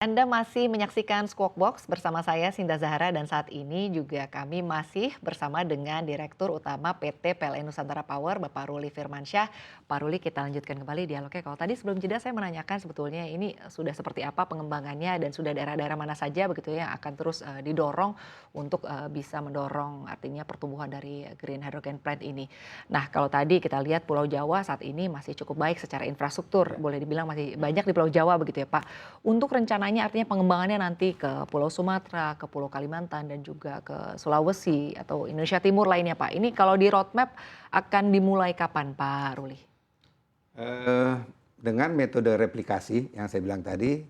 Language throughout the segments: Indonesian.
Anda masih menyaksikan Squawk Box bersama saya Sinda Zahara dan saat ini juga kami masih bersama dengan Direktur Utama PT PLN Nusantara Power Bapak Ruli Firmansyah. Pak Ruli, kita lanjutkan kembali dialognya. Kalau tadi sebelum jeda saya menanyakan sebetulnya ini sudah seperti apa pengembangannya dan sudah daerah-daerah mana saja begitu ya yang akan terus didorong untuk bisa mendorong artinya pertumbuhan dari Green Hydrogen Plant ini. Nah, kalau tadi kita lihat Pulau Jawa saat ini masih cukup baik secara infrastruktur, boleh dibilang masih banyak di Pulau Jawa begitu ya Pak. Untuk rencananya artinya pengembangannya nanti ke Pulau Sumatera, ke Pulau Kalimantan dan juga ke Sulawesi atau Indonesia Timur lainnya Pak. Ini kalau di roadmap akan dimulai kapan Pak Ruli? Dengan metode replikasi yang saya bilang tadi,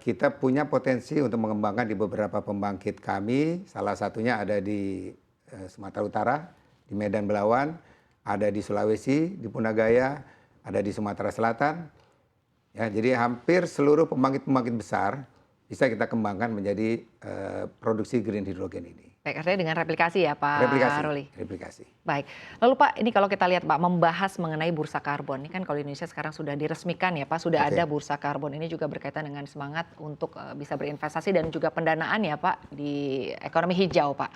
kita punya potensi untuk mengembangkan di beberapa pembangkit kami. Salah satunya ada di Sumatera Utara, di Medan Belawan, ada di Sulawesi, di Punagaya, ada di Sumatera Selatan. Ya, jadi hampir seluruh pembangkit-pembangkit besar bisa kita kembangkan menjadi produksi green hydrogen ini. Baik, artinya dengan replikasi ya Pak Ruli? Replikasi. Baik, lalu Pak ini kalau kita lihat Pak membahas mengenai bursa karbon, ini kan kalau di Indonesia sekarang sudah diresmikan ya Pak, sudah ada bursa karbon, ini juga berkaitan dengan semangat untuk bisa berinvestasi dan juga pendanaan ya Pak di ekonomi hijau Pak.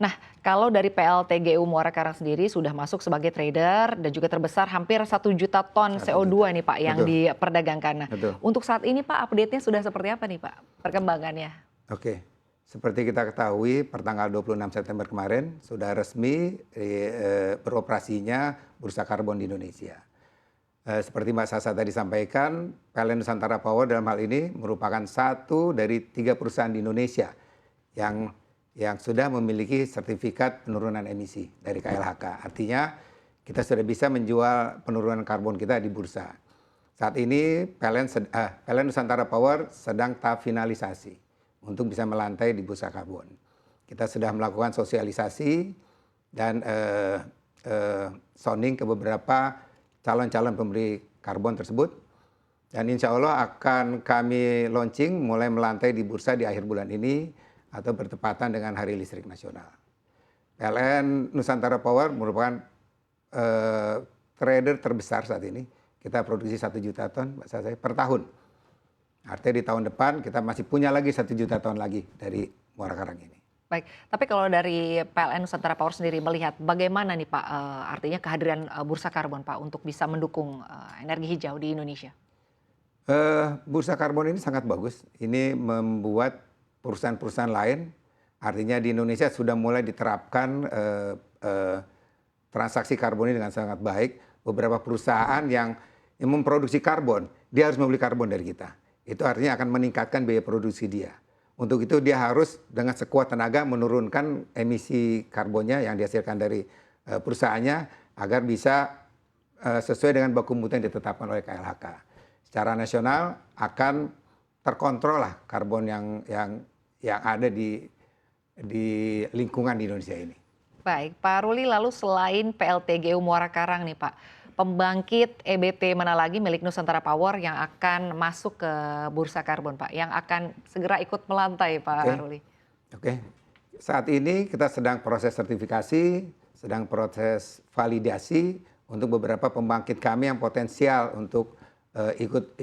Nah kalau dari PLTGU Muara Karang sendiri sudah masuk sebagai trader dan juga terbesar hampir 1 juta ton CO2 nih Pak yang diperdagangkan. Nah, untuk saat ini Pak update-nya sudah seperti apa nih Pak perkembangannya? Oke. Seperti kita ketahui, pertanggal 26 September kemarin sudah resmi beroperasinya bursa karbon di Indonesia. Seperti Mbak Sasa tadi sampaikan, PLN Nusantara Power dalam hal ini merupakan satu dari 3 perusahaan di Indonesia yang sudah memiliki sertifikat penurunan emisi dari KLHK. Artinya kita sudah bisa menjual penurunan karbon kita di bursa. Saat ini PLN Nusantara Power sedang tahap finalisasi untuk bisa melantai di bursa karbon. Kita sudah melakukan sosialisasi dan sounding ke beberapa calon-calon pembeli karbon tersebut. Dan insya Allah akan kami launching mulai melantai di bursa di akhir bulan ini atau bertepatan dengan Hari Listrik Nasional. PLN Nusantara Power merupakan trader terbesar saat ini. Kita produksi 1 juta ton per tahun. Artinya di tahun depan kita masih punya lagi 1 juta ton lagi dari Muara Karang ini. Baik, tapi kalau dari PLN Nusantara Power sendiri melihat bagaimana nih Pak artinya kehadiran bursa karbon Pak untuk bisa mendukung energi hijau di Indonesia? Bursa karbon ini sangat bagus. Ini membuat perusahaan-perusahaan lain, artinya di Indonesia sudah mulai diterapkan transaksi karbon ini dengan sangat baik. Beberapa perusahaan yang memproduksi karbon, dia harus membeli karbon dari kita. Itu artinya akan meningkatkan biaya produksi dia. Untuk itu dia harus dengan sekuat tenaga menurunkan emisi karbonnya yang dihasilkan dari perusahaannya agar bisa sesuai dengan baku mutu yang ditetapkan oleh KLHK. Secara nasional akan terkontrol lah karbon yang ada di lingkungan di Indonesia ini. Baik, Pak Ruli, lalu selain PLTGU Muara Karang nih Pak, pembangkit EBP mana lagi milik Nusantara Power yang akan masuk ke bursa karbon Pak, yang akan segera ikut melantai Pak Ruli? Oke, saat ini kita sedang proses sertifikasi, sedang proses validasi untuk beberapa pembangkit kami yang potensial untuk ikut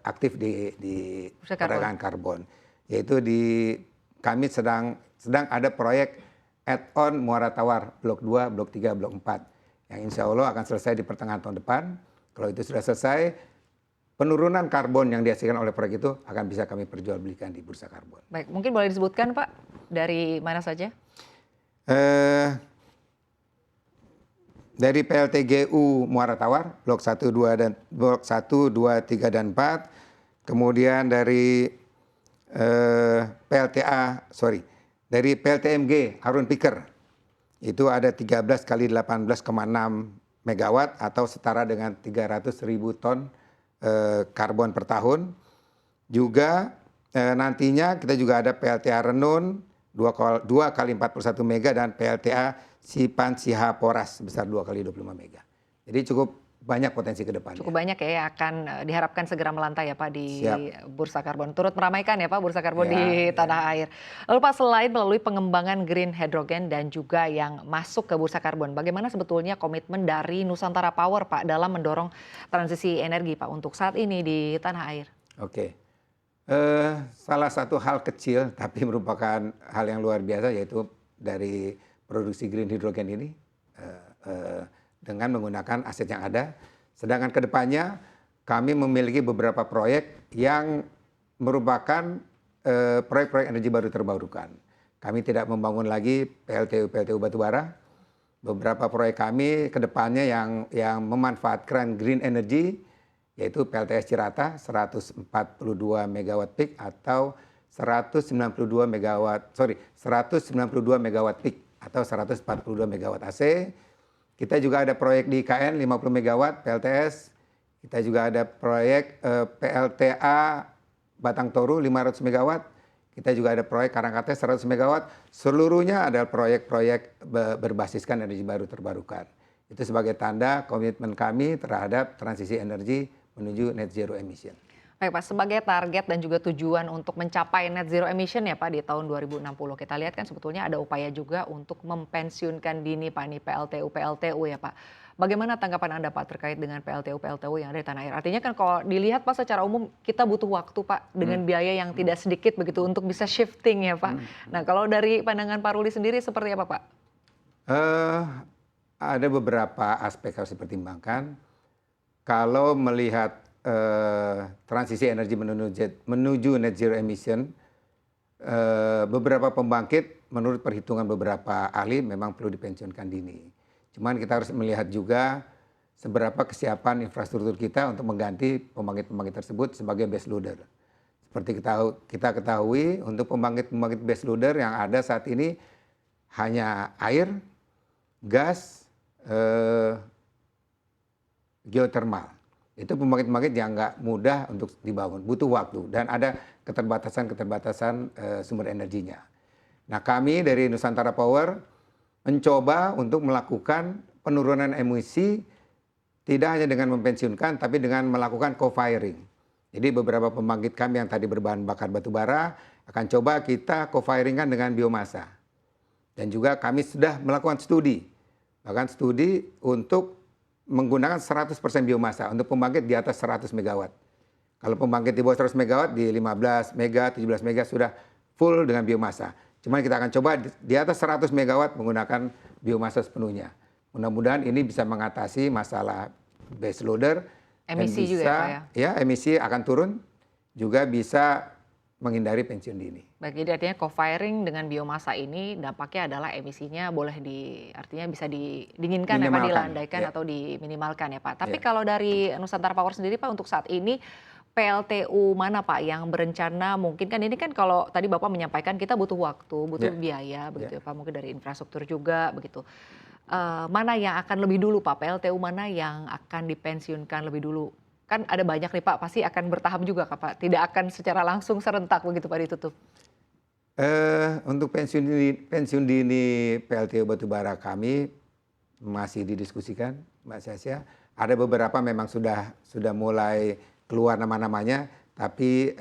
aktif di perdagangan karbon. Yaitu kami sedang ada proyek add-on Muara Tawar Blok 2, Blok 3, Blok 4. Yang insya Allah akan selesai di pertengahan tahun depan. Kalau itu sudah selesai, penurunan karbon yang dihasilkan oleh proyek itu akan bisa kami perjualbelikan di bursa karbon. Baik, mungkin boleh disebutkan Pak, dari mana saja? Dari PLTGU Muara Tawar, Blok 1, 2, 3, dan 4. Kemudian dari dari PLTMG Harun Piker. Itu ada 13 kali 18,6 megawatt atau setara dengan 300.000 ton karbon per tahun. Juga nantinya kita juga ada PLTA Renun 2 kali 41 mega dan PLTA Sipan Siha Poras sebesar 2 kali 25 mega. Jadi cukup banyak potensi ke depannya. Cukup banyak ya yang akan diharapkan segera melantai ya Pak di bursa karbon. Turut meramaikan ya Pak bursa karbon di tanah air. Lalu Pak, selain melalui pengembangan green hydrogen dan juga yang masuk ke bursa karbon, bagaimana sebetulnya komitmen dari Nusantara Power Pak dalam mendorong transisi energi Pak untuk saat ini di tanah air? Oke. Salah satu hal kecil tapi merupakan hal yang luar biasa yaitu dari produksi green hydrogen ini eh, eh, dengan menggunakan aset yang ada. Sedangkan kedepannya kami memiliki beberapa proyek yang merupakan proyek-proyek energi baru terbarukan. Kami tidak membangun lagi PLTU batubara. Beberapa proyek kami kedepannya yang memanfaatkan green energy yaitu PLTS Cirata 142 megawatt peak atau 192 megawatt peak atau 142 megawatt AC. Kita juga ada proyek di IKN 50 megawatt PLTS. Kita juga ada proyek PLTA Batang Toru 500 megawatt. Kita juga ada proyek Karangkates 100 megawatt. Seluruhnya adalah proyek-proyek berbasiskan energi baru terbarukan. Itu sebagai tanda komitmen kami terhadap transisi energi menuju net zero emission. Baik Pak, sebagai target dan juga tujuan untuk mencapai net zero emission ya Pak di tahun 2060. Kita lihat kan sebetulnya ada upaya juga untuk mempensiunkan dini Pak nih PLTU ya Pak. Bagaimana tanggapan Anda Pak terkait dengan PLTU yang ada di tanah air? Artinya kan kalau dilihat Pak secara umum kita butuh waktu Pak dengan biaya yang tidak sedikit begitu untuk bisa shifting ya Pak. Nah kalau dari pandangan Pak Ruli sendiri seperti apa Pak? Ada beberapa aspek harus dipertimbangkan. Kalau melihat transisi energi menuju net zero emission, beberapa pembangkit menurut perhitungan beberapa ahli memang perlu dipensiunkan dini. Cuman kita harus melihat juga seberapa kesiapan infrastruktur kita untuk mengganti pembangkit-pembangkit tersebut sebagai base loader. Seperti kita ketahui untuk pembangkit-pembangkit base loader yang ada saat ini hanya air, gas, geothermal. Itu pembangkit-pembangkit yang nggak mudah untuk dibangun, butuh waktu dan ada keterbatasan sumber energinya. Nah kami dari Nusantara Power mencoba untuk melakukan penurunan emisi tidak hanya dengan mempensiunkan tapi dengan melakukan co-firing. Jadi beberapa pembangkit kami yang tadi berbahan bakar batu bara akan coba kita co-firingkan dengan biomasa. Dan juga kami sudah melakukan studi, bahkan studi untuk menggunakan 100% biomasa untuk pembangkit di atas 100 megawatt. Kalau pembangkit di bawah 100 megawatt di 15 mega, 17 mega sudah full dengan biomasa. Cuman kita akan coba di atas 100 megawatt menggunakan biomasa sepenuhnya. Mudah-mudahan ini bisa mengatasi masalah base loader. Emisi dan bisa, juga ya Pak ya? Ya, emisi akan turun, juga bisa menghindari pensiun dini. Baik, jadi artinya co-firing dengan biomasa ini dampaknya adalah emisinya artinya bisa didinginkan ya Pak, dilandaikan atau diminimalkan ya Pak. Tapi kalau dari Nusantara Power sendiri Pak untuk saat ini PLTU mana Pak yang berencana mungkin kan ini kan kalau tadi Bapak menyampaikan kita butuh waktu, butuh biaya begitu ya Pak, mungkin dari infrastruktur juga begitu. Mana yang akan lebih dulu Pak, PLTU mana yang akan dipensiunkan lebih dulu? Kan ada banyak nih Pak, pasti akan bertahap juga Pak, tidak akan secara langsung serentak begitu Pak ditutup. Untuk pensiun dini PLTU batubara kami masih didiskusikan, Mbak Sasya. Ada beberapa memang sudah mulai keluar nama-namanya, tapi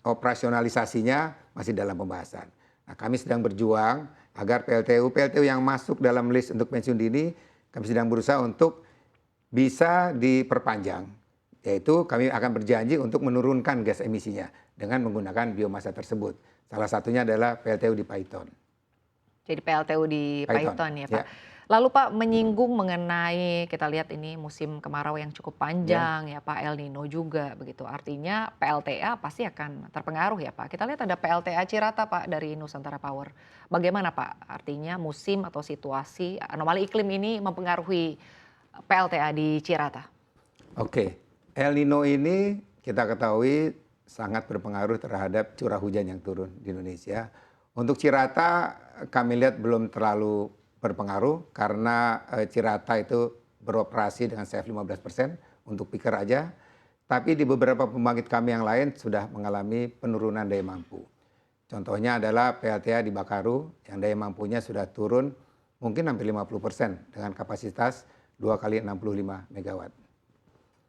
operasionalisasinya masih dalam pembahasan. Nah, kami sedang berjuang agar PLTU yang masuk dalam list untuk pensiun dini, kami sedang berusaha untuk bisa diperpanjang. Yaitu kami akan berjanji untuk menurunkan gas emisinya dengan menggunakan biomasa tersebut. Salah satunya adalah PLTU di Paiton. Jadi PLTU di Paiton ya Pak. Lalu Pak menyinggung mengenai kita lihat ini musim kemarau yang cukup panjang ya Pak, El Nino juga begitu. Artinya PLTA pasti akan terpengaruh ya Pak. Kita lihat ada PLTA Cirata Pak dari Nusantara Power. Bagaimana Pak? Artinya musim atau situasi anomali iklim ini mempengaruhi PLTA di Cirata. Oke. El Nino ini kita ketahui sangat berpengaruh terhadap curah hujan yang turun di Indonesia. Untuk Cirata kami lihat belum terlalu berpengaruh karena Cirata itu beroperasi dengan CF 15% untuk peaker aja. Tapi di beberapa pembangkit kami yang lain sudah mengalami penurunan daya mampu. Contohnya adalah PLTA di Bakaru yang daya mampunya sudah turun mungkin hampir 50% dengan kapasitas 2 kali 65 megawatt.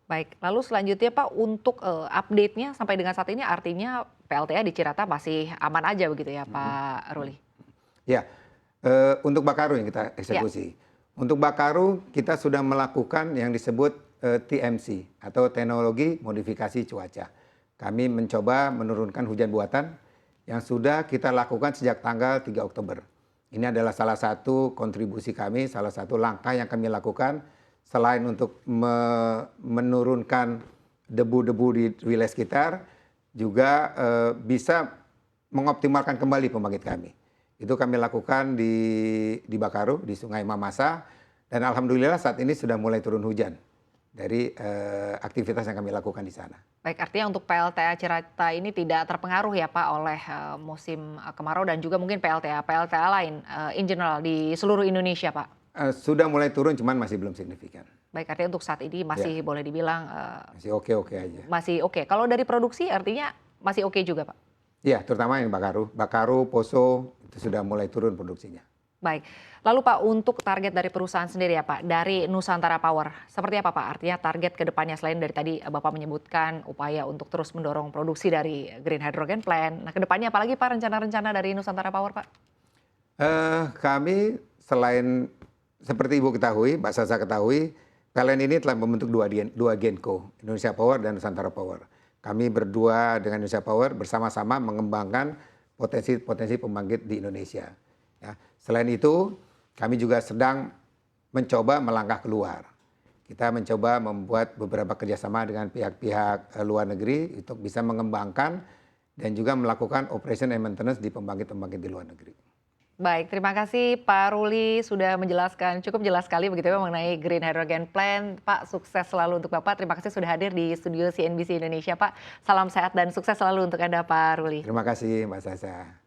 Baik, lalu selanjutnya Pak untuk update-nya sampai dengan saat ini artinya PLTA di Cirata masih aman aja begitu ya Pak Ruli? Ya, untuk Bakaru yang kita eksekusi. Untuk Bakaru kita sudah melakukan yang disebut TMC atau teknologi modifikasi cuaca. Kami mencoba menurunkan hujan buatan yang sudah kita lakukan sejak tanggal 3 Oktober. Ini adalah salah satu kontribusi kami, salah satu langkah yang kami lakukan selain untuk menurunkan debu-debu di wilayah sekitar, juga bisa mengoptimalkan kembali pembangkit kami. Itu kami lakukan di Bakaru, di Sungai Mamasa, dan alhamdulillah saat ini sudah mulai turun hujan dari aktivitas yang kami lakukan di sana. Baik, artinya untuk PLTA Cirata ini tidak terpengaruh ya Pak oleh musim kemarau dan juga mungkin PLTA lain in general di seluruh Indonesia Pak? Sudah mulai turun, cuman masih belum signifikan. Baik, artinya untuk saat ini masih boleh dibilang Masih oke-oke aja. masih oke. Kalau dari produksi artinya masih oke juga Pak? Ya, terutama yang Bakaru, Poso, itu sudah mulai turun produksinya. Baik, lalu Pak untuk target dari perusahaan sendiri ya Pak, dari Nusantara Power, seperti apa Pak? Artinya target ke depannya selain dari tadi Bapak menyebutkan upaya untuk terus mendorong produksi dari Green Hydrogen Plant. Nah ke depannya apalagi Pak rencana-rencana dari Nusantara Power Pak? Kami selain seperti Ibu ketahui, Mbak Sasa ketahui, PLN ini telah membentuk dua Genco, Indonesia Power dan Nusantara Power. Kami berdua dengan Indonesia Power bersama-sama mengembangkan potensi pembangkit di Indonesia. Ya. Selain itu, kami juga sedang mencoba melangkah keluar. Kita mencoba membuat beberapa kerjasama dengan pihak-pihak luar negeri untuk bisa mengembangkan dan juga melakukan operation and maintenance di pembangkit-pembangkit di luar negeri. Baik, terima kasih Pak Ruli sudah menjelaskan cukup jelas sekali begitu ya mengenai Green Hydrogen Plant. Pak, sukses selalu untuk Bapak. Terima kasih sudah hadir di studio CNBC Indonesia Pak. Salam sehat dan sukses selalu untuk Anda Pak Ruli. Terima kasih Mbak Sasa.